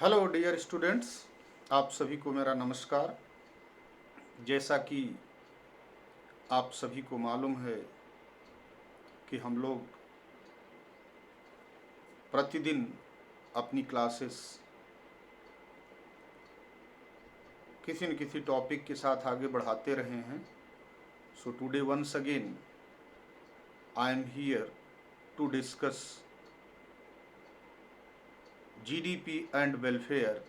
Hello dear students, आप सभी को मेरा नमस्कार। जैसा कि आप सभी को मालूम है कि हम लोग प्रतिदिन अपनी क्लासेस किसी न किसी टॉपिक के साथ आगे बढ़ाते रहे हैं। So today once again I am here to discuss GDP and welfare,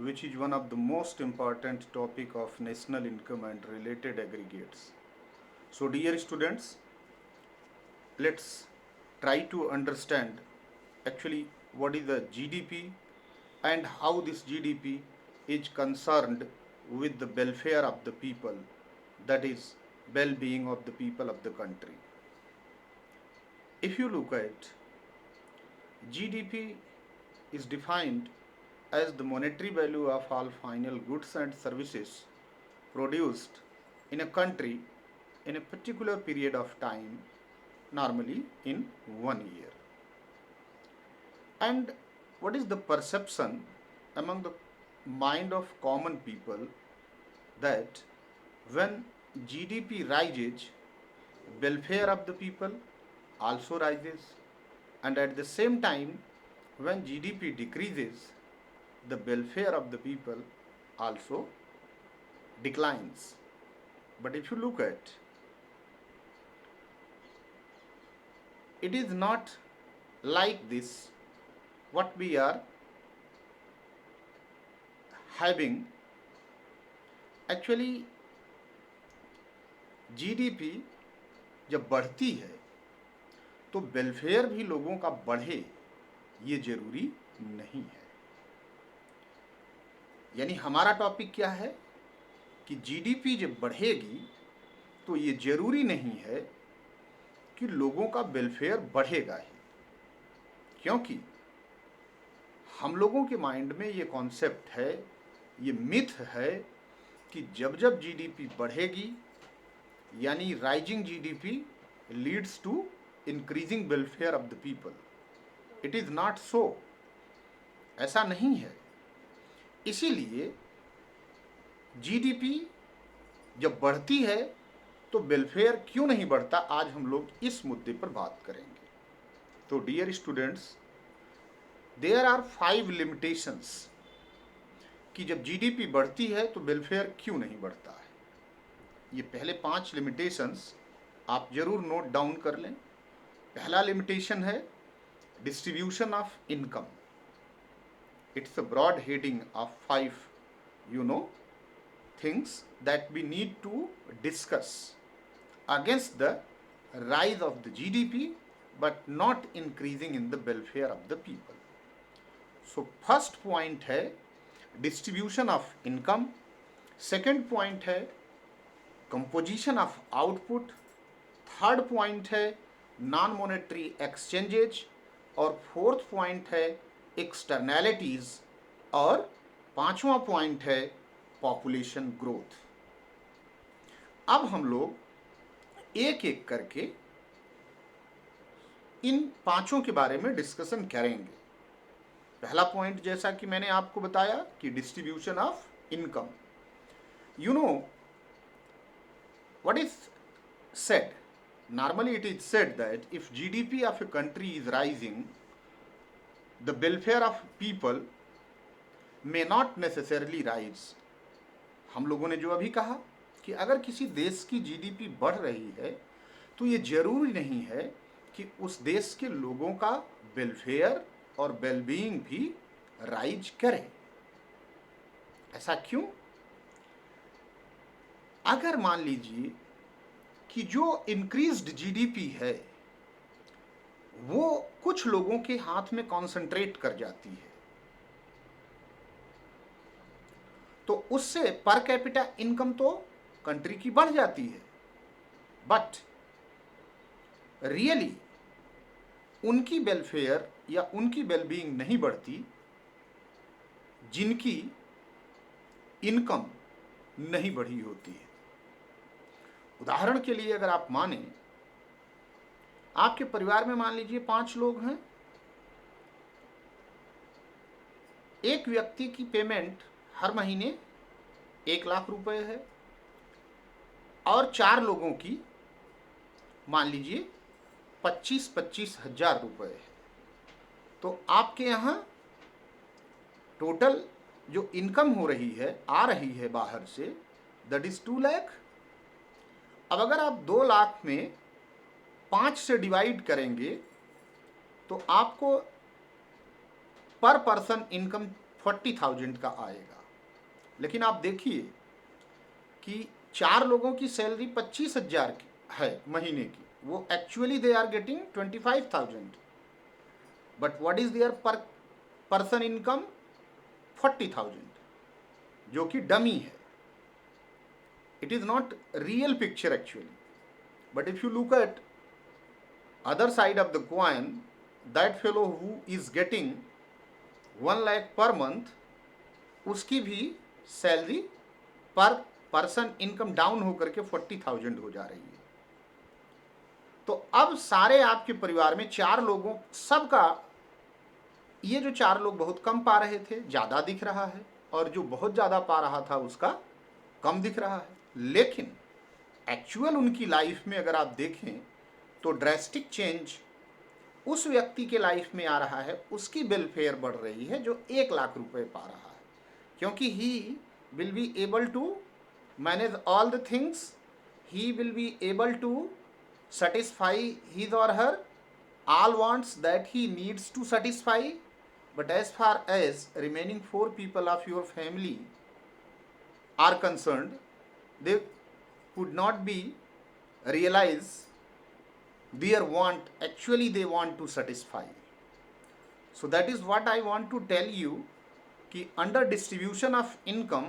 which is one of the most important topic of national income and related aggregates. So dear students, let's try to understand actually what is the GDP and how this GDP is concerned with the welfare of the people, that is well-being of the people of the country. If you look at GDP is defined as the monetary value of all final goods and services produced in a country in a particular period of time, normally in 1 year. And what is the perception among the mind of common people that when GDP rises, welfare of the people also rises, and at the same time, when GDP decreases, the welfare of the people also declines. But if you look at, it is not like this what we are having. Actually GDP जब बढ़ती है तो welfare भी लोगों का बढ़े, ये जरूरी नहीं है। यानी हमारा टॉपिक क्या है कि जीडीपी जब बढ़ेगी तो ये जरूरी नहीं है कि लोगों का वेलफेयर बढ़ेगा ही, क्योंकि हम लोगों के माइंड में ये कॉन्सेप्ट है, ये मिथ है कि जब जब जीडीपी बढ़ेगी यानी rising GDP leads to increasing welfare of the people. It is not so, ऐसा नहीं है। इसीलिए जीडीपी जब बढ़ती है तो वेलफेयर क्यों नहीं बढ़ता, आज हम लोग इस मुद्दे पर बात करेंगे। तो dear students, there are 5 limitations कि जब जीडीपी बढ़ती है तो वेलफेयर क्यों नहीं बढ़ता है। ये पहले 5 लिमिटेशंस आप जरूर नोट डाउन कर लें। पहला लिमिटेशन है distribution of income. It's a broad heading of 5 things that we need to discuss against the rise of the GDP but not increasing in the welfare of the people. So first point है distribution of income, second point है composition of output, third point है non monetary exchanges और fourth point है externalities और पांचवा point है population growth. अब हम लोग एक एक करके इन पांचों के बारे में डिस्कशन करेंगे। पहला पॉइंट जैसा कि मैंने आपको बताया कि distribution of income. You know what is said, normally it is said that if GDP of a country is rising, the welfare of people may not necessarily rise. हम लोगों ने जो अभी कहा कि अगर किसी देश की जीडीपी बढ़ रही है तो ये जरूरी नहीं है कि उस देश के लोगों का वेलफेयर और वेलबीइंग भी राइज करे। ऐसा क्यों? अगर मान लीजिए कि जो इंक्रीज्ड जीडीपी है वो कुछ लोगों के हाथ में कॉन्सेंट्रेट कर जाती है तो उससे पर कैपिटा इनकम तो कंट्री की बढ़ जाती है, बट रियली उनकी वेलफेयर या उनकी वेलबीइंग नहीं बढ़ती जिनकी इनकम नहीं बढ़ी होती है। उदाहरण के लिए अगर आप माने, आपके परिवार में मान लीजिए 5 लोग हैं, एक व्यक्ति की पेमेंट हर महीने 1 लाख रुपए है और 4 लोगों की मान लीजिए 25-25 हजार रुपए है, तो आपके यहाँ टोटल जो इनकम हो रही है, आ रही है बाहर से, दैट इज 2 लाख। अब अगर आप 2 लाख में 5 से डिवाइड करेंगे तो आपको पर पर्सन इनकम 40,000 का आएगा। लेकिन आप देखिए कि 4 लोगों की सैलरी 25,000 की है महीने की, वो actually they are getting 25,000, but what is their per person income 40,000, जो कि डमी है। It is not real picture actually, but if you look at other side of the coin, that fellow who is getting 1 lakh per month, उसकी भी salary पर person income down होकर के 40,000 हो जा रही है। तो अब सारे आपके परिवार में 4 लोगों सबका, ये जो 4 लोग बहुत कम पा रहे थे ज़्यादा दिख रहा है, और जो बहुत ज़्यादा पा रहा था उसका कम दिख रहा है। लेकिन एक्चुअल उनकी लाइफ में अगर आप देखें तो ड्रेस्टिक चेंज उस व्यक्ति के लाइफ में आ रहा है, उसकी वेलफेयर बढ़ रही है जो 1 लाख रुपए पा रहा है, क्योंकि he will be able to manage all the things, he will be able to satisfy his or her all wants that he needs to satisfy. But as far as remaining 4 people of your family are concerned, they could not be realize their want, actually they want to satisfy. So that is what I want to tell you, कि under distribution of income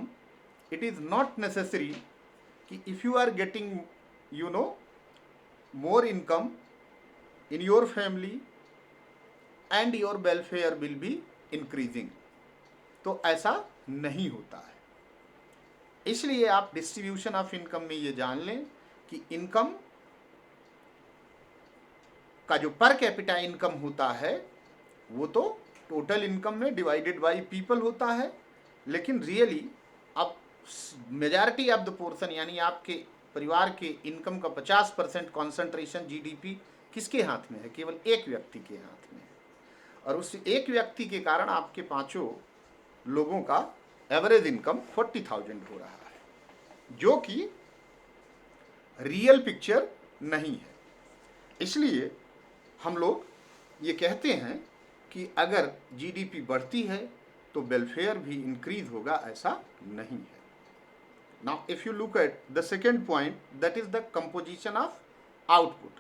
it is not necessary कि if you are getting more income in your family and your welfare will be increasing, तो ऐसा नहीं होता है। इसलिए आप distribution of income में ये जान लें कि इनकम का जो पर कैपिटा इनकम होता है वो तो टोटल इनकम में डिवाइडेड बाय पीपल होता है, लेकिन रियली अब मेजॉरिटी ऑफ द पोर्शन यानी आपके परिवार के इनकम का 50% कॉन्सेंट्रेशन जीडीपी किसके हाथ में है? केवल एक व्यक्ति के हाथ में है, और उस एक व्यक्ति के कारण आपके 5 लोगों का एवरेज इनकम 40,000 हो रहा है, जो कि रियल पिक्चर नहीं है। इसलिए हम लोग ये कहते हैं कि अगर जीडीपी बढ़ती है तो वेलफेयर भी इंक्रीज होगा, ऐसा नहीं है। Now if you look at the second point, that is the composition of output.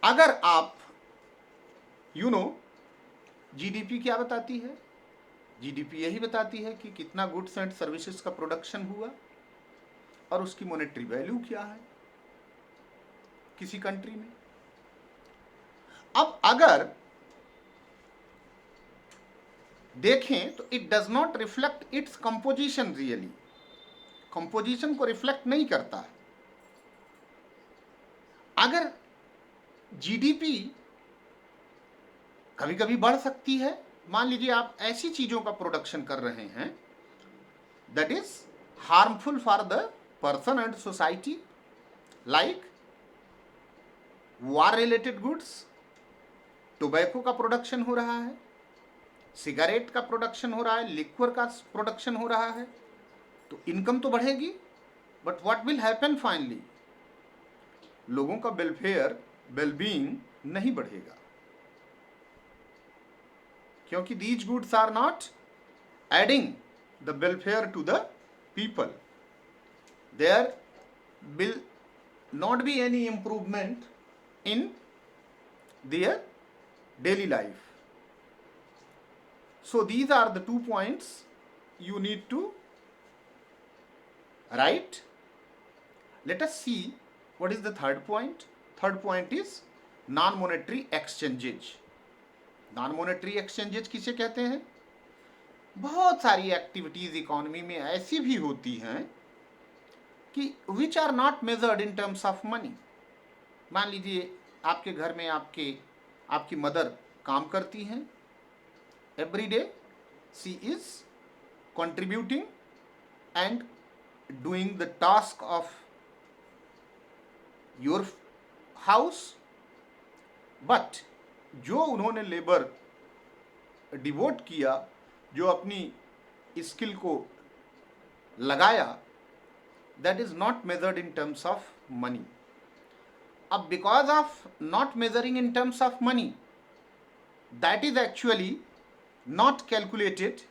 अगर आप जीडीपी क्या बताती है? जीडीपी यही बताती है कि कितना गुड्स एंड सर्विसेज का प्रोडक्शन हुआ और उसकी मॉनेटरी वैल्यू क्या है किसी कंट्री में। अब अगर देखें तो it does not reflect its composition, really composition को रिफ्लेक्ट नहीं करता है। अगर जीडीपी कभी कभी बढ़ सकती है, मान लीजिए आप ऐसी चीजों का प्रोडक्शन कर रहे हैं that is harmful for the person and society, like war related goods, tobacco का प्रोडक्शन हो रहा है, सिगरेट का प्रोडक्शन हो रहा है, लिक्वर का प्रोडक्शन हो रहा है, तो इनकम तो बढ़ेगी, but what will happen finally, लोगों का वेलफेयर वेलबीइंग नहीं बढ़ेगा, क्योंकि these goods are not adding the welfare to the people, there will not be any improvement in their daily life. So these are the 2 points you need to write. Let us see what is the third point. Third point is non-monetary exchanges. Non-monetary exchanges किसे कहते हैं? बहुत सारी activities economy में ऐसी भी होती हैं कि which are not measured in terms of money. मान लीजिए आपके घर में आपकी मदर काम करती हैं every day she is contributing and doing the task of your house, but जो उन्होंने लेबर डिवोट किया, जो अपनी स्किल को लगाया, that is not measured in terms of money. अब because of not measuring in terms of money, that is actually not calculated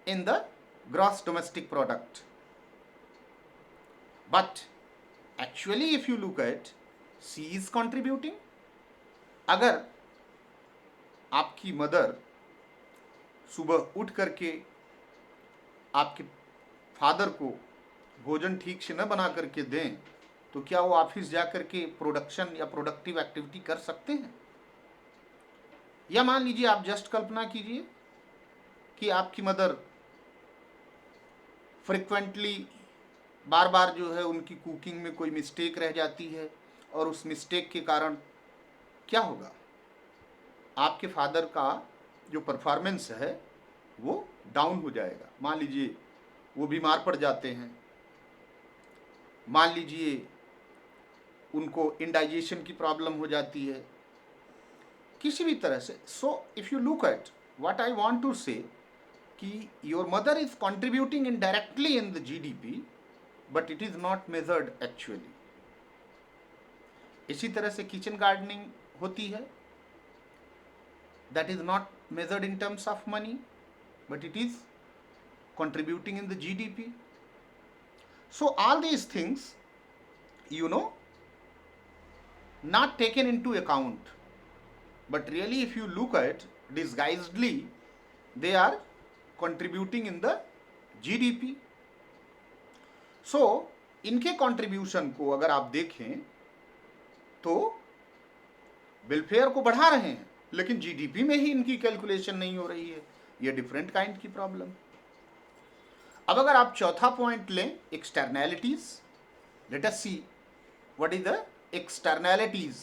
in the gross domestic product. But actually if you look at, she is contributing. अगर आपकी mother सुबह उठ करके आपके father को भोजन ठीक से न बना करके दें, तो क्या वो ऑफिस जा करके प्रोडक्शन या प्रोडक्टिव एक्टिविटी कर सकते हैं? या मान लीजिए, आप जस्ट कल्पना कीजिए कि आपकी मदर फ्रिक्वेंटली बार बार जो है उनकी कुकिंग में कोई मिस्टेक रह जाती है, और उस मिस्टेक के कारण क्या होगा? आपके फादर का जो परफॉर्मेंस है वो डाउन हो जाएगा। मान लीजिए वो बीमार पड़ जाते हैं, मान लीजिए उनको इंडाइजेशन की प्रॉब्लम हो जाती है, किसी भी तरह से। So if you look at what I want to say कि your mother is contributing indirectly in the GDP, but it is not measured actually. इसी तरह से किचन गार्डनिंग होती है, that is not measured in terms of money, but it is contributing in the GDP. So all these things, not taken into account, but really if you look at disguisedly, they are contributing in the GDP. So इनके contribution को अगर आप देखें तो welfare को बढ़ा रहे हैं, लेकिन जीडीपी में ही इनकी कैलकुलेशन नहीं हो रही है। ये डिफरेंट काइंड की प्रॉब्लम। अब अगर आप चौथा पॉइंट लें, externalities, let us see what is the externalities.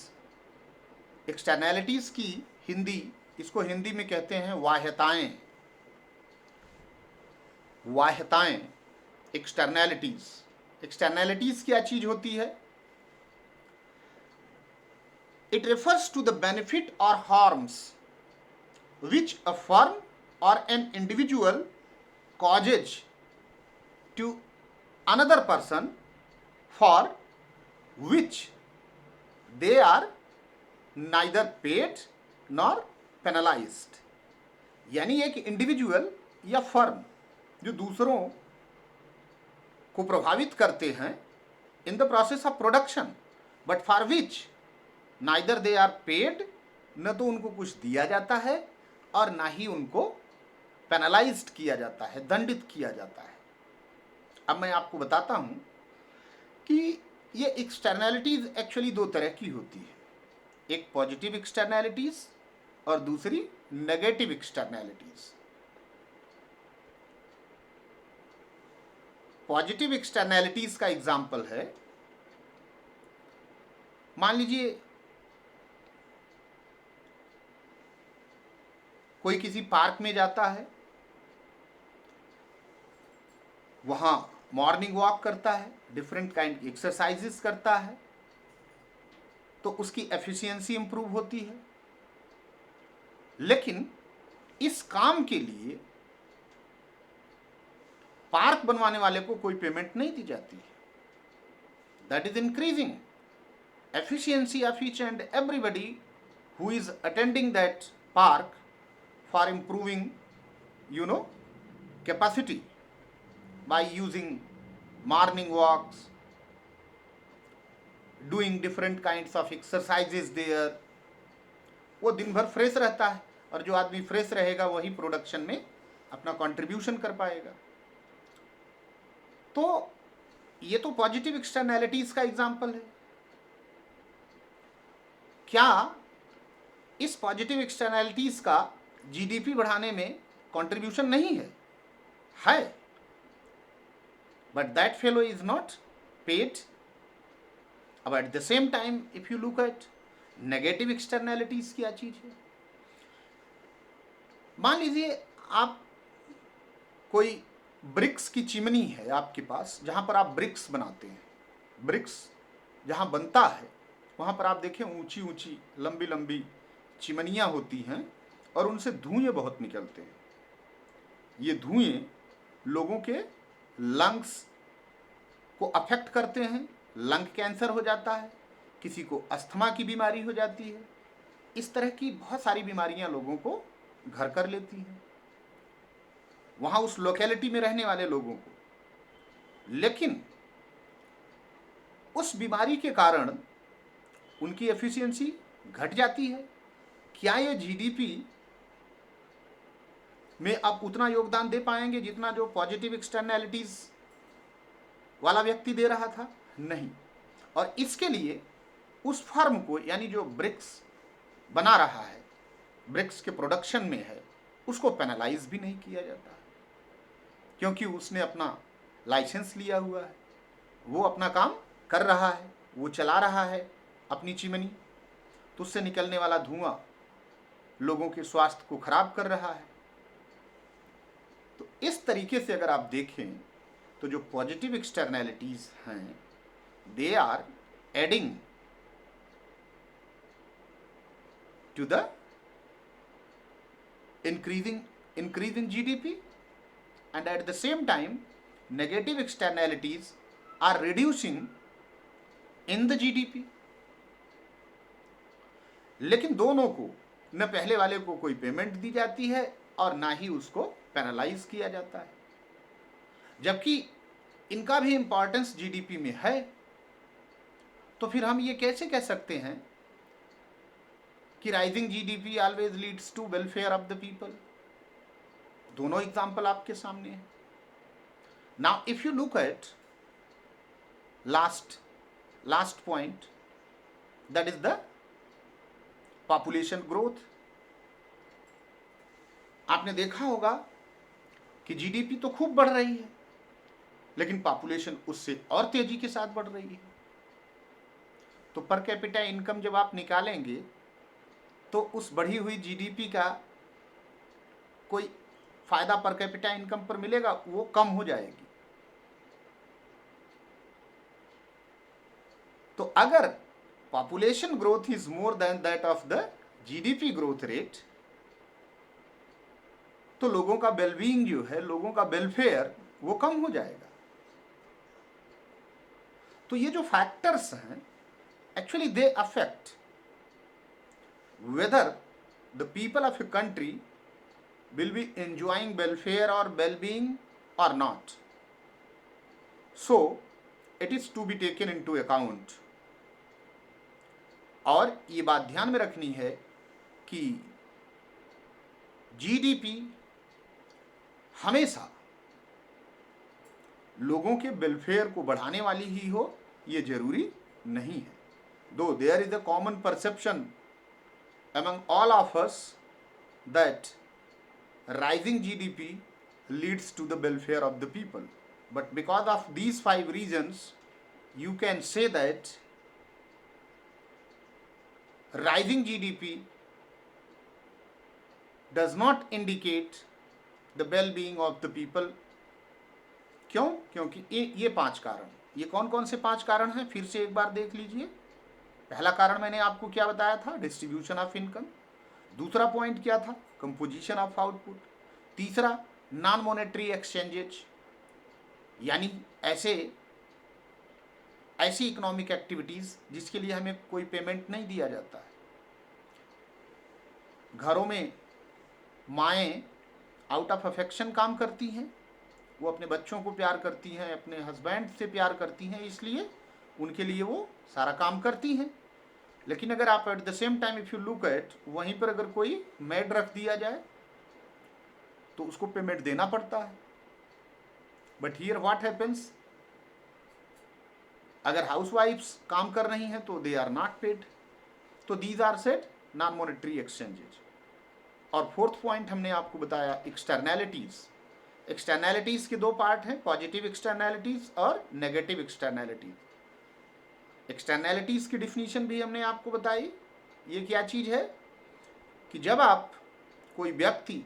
Externalities की हिंदी, इसको हिंदी में कहते हैं वाह्यताएं। वाह्यताएं, एक्सटर्नैलिटीज। एक्सटर्नैलिटीज क्या चीज होती है? It refers to the benefit और harms which a firm or an individual causes to another person for which they are neither paid nor penalized. यानी एक इंडिविजुअल या फर्म जो दूसरों को प्रभावित करते हैं in the process of production, but for which neither they are paid, न तो उनको कुछ दिया जाता है और ना ही उनको पेनलाइज्ड किया जाता है, दंडित किया जाता है। अब मैं आपको बताता हूं कि ये एक्सटर्नैलिटीज एक्चुअली दो तरह की होती है, एक पॉजिटिव एक्सटर्नैलिटीज और दूसरी नेगेटिव एक्सटर्नैलिटीज। पॉजिटिव एक्सटर्नैलिटीज का एग्जाम्पल है, मान लीजिए कोई किसी पार्क में जाता है, वहां मॉर्निंग वॉक करता है, डिफरेंट काइंड की एक्सरसाइजेस करता है, तो उसकी एफिशिएंसी इंप्रूव होती है। लेकिन इस काम के लिए पार्क बनवाने वाले को कोई पेमेंट नहीं दी जाती है। That is increasing efficiency of each and everybody who is attending that park for improving capacity by using morning walks, doing different kinds of exercises there. वो दिन भर फ्रेश रहता है, और जो आदमी फ्रेश रहेगा वही प्रोडक्शन में अपना कंट्रीब्यूशन कर पाएगा। तो ये तो पॉजिटिव एक्सटर्नैलिटीज का एग्जाम्पल है। क्या इस पॉजिटिव एक्सटर्नैलिटीज का जीडीपी बढ़ाने में कंट्रीब्यूशन नहीं है? है, but that fellow is not paid. अब at the same time if you look at negative externalities क्या चीज है? मान लीजिए आप कोई ब्रिक्स की चिमनी है आपके पास, जहाँ पर आप ब्रिक्स बनाते हैं। ब्रिक्स जहाँ बनता है वहाँ पर आप देखें ऊंची ऊंची लंबी लंबी चिमनियाँ होती हैं और उनसे धुएं बहुत निकलते हैं। ये धुएं लोगों के लंग्स को अफेक्ट करते हैं, लंग कैंसर हो जाता है, किसी को अस्थमा की बीमारी हो जाती है। इस तरह की बहुत सारी बीमारियां लोगों को घर कर लेती हैं, वहाँ उस लोकेलिटी में रहने वाले लोगों को। लेकिन उस बीमारी के कारण उनकी एफिशिएंसी घट जाती है। क्या ये जीडीपी में अब उतना योगदान दे पाएंगे जितना जो पॉजिटिव एक्सटर्नैलिटीज वाला व्यक्ति दे रहा था? नहीं। और इसके लिए उस फर्म को, यानी जो ब्रिक्स बना रहा है, ब्रिक्स के प्रोडक्शन में है, उसको पेनलाइज भी नहीं किया जाता, क्योंकि उसने अपना लाइसेंस लिया हुआ है, वो अपना काम कर रहा है, वो चला रहा है अपनी चिमनी, तो उससे निकलने वाला धुआं लोगों के स्वास्थ्य को खराब कर रहा है। तो इस तरीके से अगर आप देखें तो जो पॉजिटिव एक्सटर्नैलिटीज हैं, they are adding to the increasing GDP, and at the same time negative externalities are reducing in the GDP. लेकिन दोनों को, न पहले वाले को कोई पेमेंट दी जाती है और ना ही उसको पेनलाइज किया जाता है, जबकि इनका भी इंपॉर्टेंस जीडीपी में है। तो फिर हम ये कैसे कह सकते हैं कि rising GDP always leads to welfare of the people? दोनों एग्जाम्पल आपके सामने है। Now if you look at last point, that is the population growth. आपने देखा होगा कि जीडीपी तो खूब बढ़ रही है, लेकिन पॉपुलेशन उससे और तेजी के साथ बढ़ रही है। तो पर कैपिटा इनकम जब आप निकालेंगे तो उस बढ़ी हुई जीडीपी का कोई फायदा पर कैपिटा इनकम पर मिलेगा? वो कम हो जाएगी। तो अगर population growth is more than that of the GDP growth rate, तो लोगों का वेलबीइंग जो है, लोगों का वेलफेयर, वो कम हो जाएगा। तो ये जो फैक्टर्स हैं, actually they affect whether the people of a country will be enjoying welfare or well-being or not. So it is to be taken into account. और ये बात ध्यान में रखनी है कि जीडीपी हमेशा लोगों के वेलफेयर को बढ़ाने वाली ही हो, ये जरूरी नहीं है। Though there is a common perception among all of us that rising GDP leads to the welfare of the people, but because of these 5 reasons, you can say that rising GDP does not indicate the well-being of the people. क्यों? क्योंकि ये 5 कारण, ये कौन कौन से 5 कारण हैं, फिर से एक बार देख लीजिए। पहला कारण मैंने आपको क्या बताया था? Distribution of income. दूसरा पॉइंट क्या था? Composition of output. तीसरा, नॉन मॉनेटरी एक्सचेंजेज, यानी ऐसी इकोनॉमिक एक्टिविटीज जिसके लिए हमें कोई पेमेंट नहीं दिया जाता है। घरों में माएँ आउट ऑफ अफेक्शन काम करती हैं, वो अपने बच्चों को प्यार करती हैं, अपने हस्बैंड से प्यार करती हैं, इसलिए उनके लिए वो सारा काम करती हैं। लेकिन अगर आप eight the same time if you look eight, वहीं पर अगर कोई मेड रख दिया जाए तो उसको पेमेंट देना पड़ता है। बट हियर व्हाट हैपेंस, अगर हाउसवाइफ्स काम कर रही हैं तो दे आर नॉट पेड। तो these are set non monetary exchanges. और फोर्थ पॉइंट हमने आपको बताया एक्सटर्नैलिटीज। एक्सटर्नैलिटीज के 2 पार्ट हैं, पॉजिटिव एक्सटर्नैलिटीज और नेगेटिव एक्सटर्नैलिटीज। एक्सटर्नैलिटीज की डिफिनीशन भी हमने आपको बताई। ये क्या चीज़ है कि जब आप कोई व्यक्ति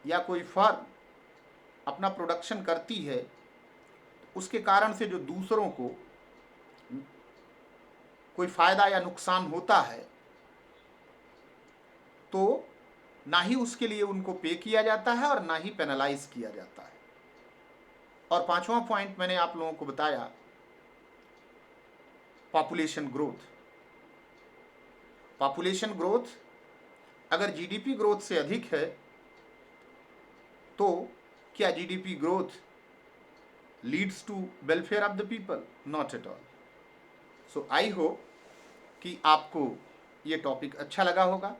या कोई फर्म अपना प्रोडक्शन करती है, उसके कारण से जो दूसरों को कोई फायदा या नुकसान होता है, तो ना ही उसके लिए उनको पे किया जाता है और ना ही पेनलाइज किया जाता है। और पांचवा पॉइंट मैंने आप लोगों को बताया, पॉपुलेशन ग्रोथ। पॉपुलेशन ग्रोथ अगर जीडीपी ग्रोथ से अधिक है, तो क्या GDP growth leads to welfare of the people? Not at all. So I hope कि आपको ये टॉपिक अच्छा लगा होगा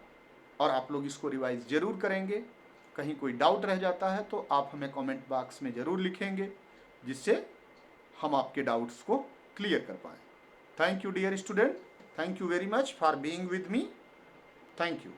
और आप लोग इसको रिवाइज जरूर करेंगे। कहीं कोई डाउट रह जाता है तो आप हमें कमेंट बॉक्स में ज़रूर लिखेंगे, जिससे हम आपके डाउट्स को क्लियर कर पाएँ। Thank you dear student, thank you very much for being with me. Thank you.